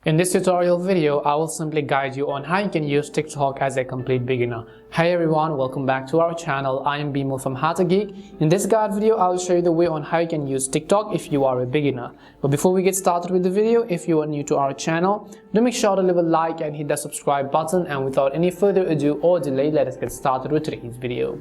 In this tutorial video, I will simply guide you on how you can use TikTok as a complete beginner. Hey everyone, welcome back to our channel. I am Bimo from Geek. In this guide video, I will show you the way on how you can use TikTok if you are a beginner. But before we get started with the video, if you are new to our channel, do make sure to leave a like and hit the subscribe button. And without any further ado or delay, let us get started with today's video.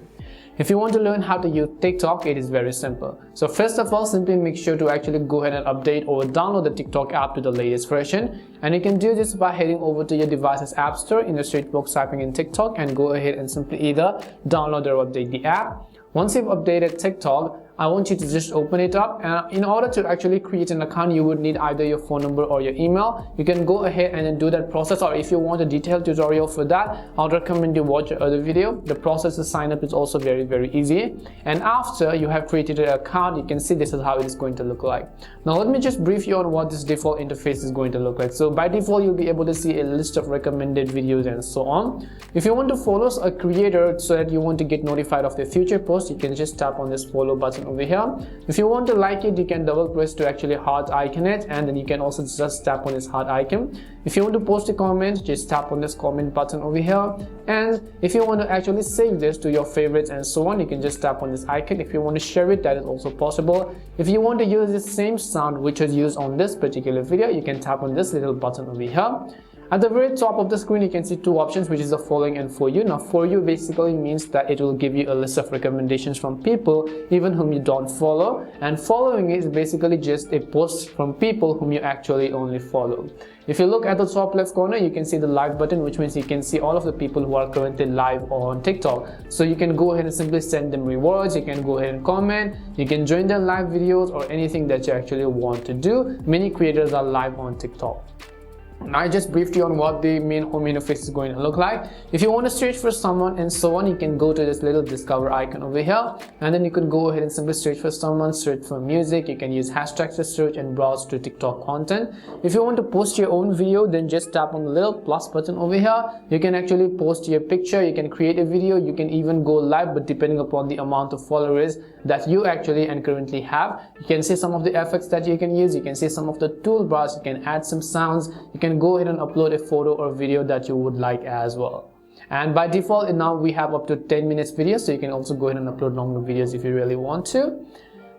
If you want to learn how to use TikTok, it is very simple. So first of all, simply make sure to actually go ahead and update or download the TikTok app to the latest version. And you can do this by heading over to your device's app store, in the search box typing in TikTok, and go ahead and simply either download or update the app. Once you've updated TikTok, I want you to just open it up, and in order to actually create an account, you would need either your phone number or your email. You can go ahead and then do that process, or if you want a detailed tutorial for that, I would recommend you watch your other video. The process to sign up is also very easy. And after you have created an account, you can see this is how it is going to look like. Now let me just brief you on what this default interface is going to look like. So by default, you'll be able to see a list of recommended videos and so on. If you want to follow a creator so that you want to get notified of their future posts, you can just tap on this follow button over here. If you want to like it, you can double press to actually heart icon it, and then you can also just tap on this heart icon. If you want to post a comment, just tap on this comment button over here. And if you want to actually save this to your favorites and so on, you can just tap on this icon. If you want to share it, that is also possible. If you want to use the same sound which was used on this particular video, you can tap on this little button over here. At the very top of the screen, you can see two options, which is the following and for you. Now for you basically means that it will give you a list of recommendations from people even whom you don't follow, and following is basically just a post from people whom you actually only follow. If you look at the top left corner, you can see the live button, which means you can see all of the people who are currently live on TikTok. So you can go ahead and simply send them rewards, you can go ahead and comment, you can join their live videos or anything that you actually want to do. Many creators are live on TikTok. Now I just briefed you on what the main home interface is going to look like. If you want to search for someone and so on, you can go to this little discover icon over here, and then you can go ahead and simply search for someone, search for music. You can use hashtags to search and browse to TikTok content. If you want to post your own video, then just tap on the little plus button over here. You can actually post your picture, you can create a video, you can even go live, but depending upon the amount of followers that you actually and currently have. You can see some of the effects that you can use, you can see some of the toolbars, you can add some sounds, you can go ahead and upload a photo or video that you would like as well. And by default, now we have up to 10 minutes video, so you can also go ahead and upload longer videos if you really want to.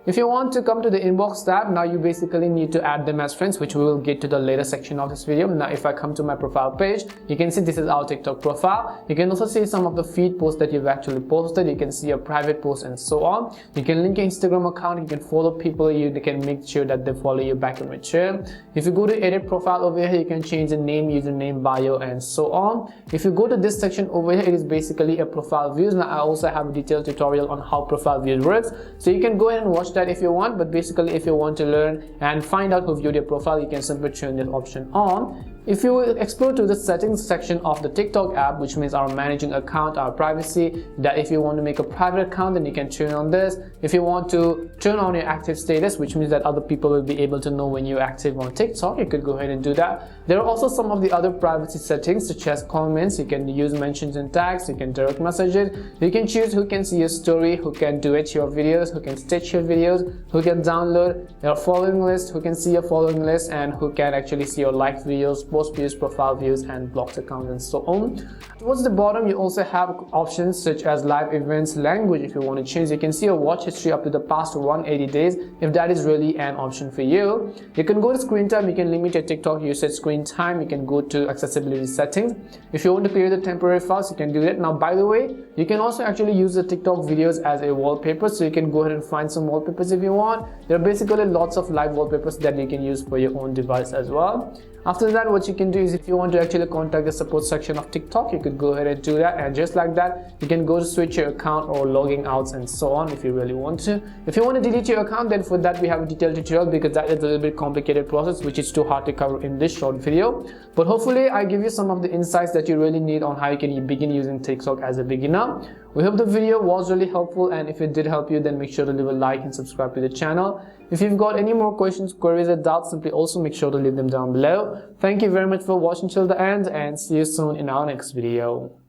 If you want to come to the inbox tab, now you basically need to add them as friends, which we will get to the later section of this video. Now if I come to my profile page, you can see this is our TikTok profile. You can also see some of the feed posts that you've actually posted. You can see a private post and so on. You can link your Instagram account, you can follow people, you can make sure that they follow you back in return. If you go to edit profile over here, you can change the name, username, bio and so on. If you go to this section over here, it is basically a profile views. Now I also have a detailed tutorial on how profile views works, so you can go ahead and watch that if you want. But basically, if you want to learn and find out who viewed your profile, you can simply turn this option on. If you explore to the settings section of the TikTok app, which means our managing account, our privacy, that if you want to make a private account, then you can turn on this. If you want to turn on your active status, which means that other people will be able to know when you're active on TikTok, you could go ahead and do that. There are also some of the other privacy settings, such as comments. You can use mentions and tags, you can direct messages, you can choose who can see your story, who can duet your videos, who can stitch your videos, who can download your following list, who can see your following list, and who can actually see your liked videos, post views, profile views, and blocked accounts and so on. Towards the bottom, you also have options such as live events, language. If you want to change, you can see your watch history up to the past 180 days if that is really an option for you. You can go to screen time, you can limit your TikTok usage screen time, you can go to accessibility settings. If you want to clear the temporary files, you can do that. Now by the way, you can also actually use the TikTok videos as a wallpaper, so you can go ahead and find some wallpapers if you want. There are basically lots of live wallpapers that you can use for your own device as well. After that, what you can do is if you want to actually contact the support section of TikTok, you could go ahead and do that, and just like that, you can go to switch your account or logging out and so on if you really want to. If you want to delete your account, then for that we have a detailed tutorial, because that is a little bit complicated process which is too hard to cover in this short video. But hopefully I give you some of the insights that you really need on how you can begin using TikTok as a beginner. We hope the video was really helpful, and if it did help you, then make sure to leave a like and subscribe to the channel. If you've got any more questions, queries or doubts, simply also make sure to leave them down below. Thank you very much for watching till the end, and see you soon in our next video.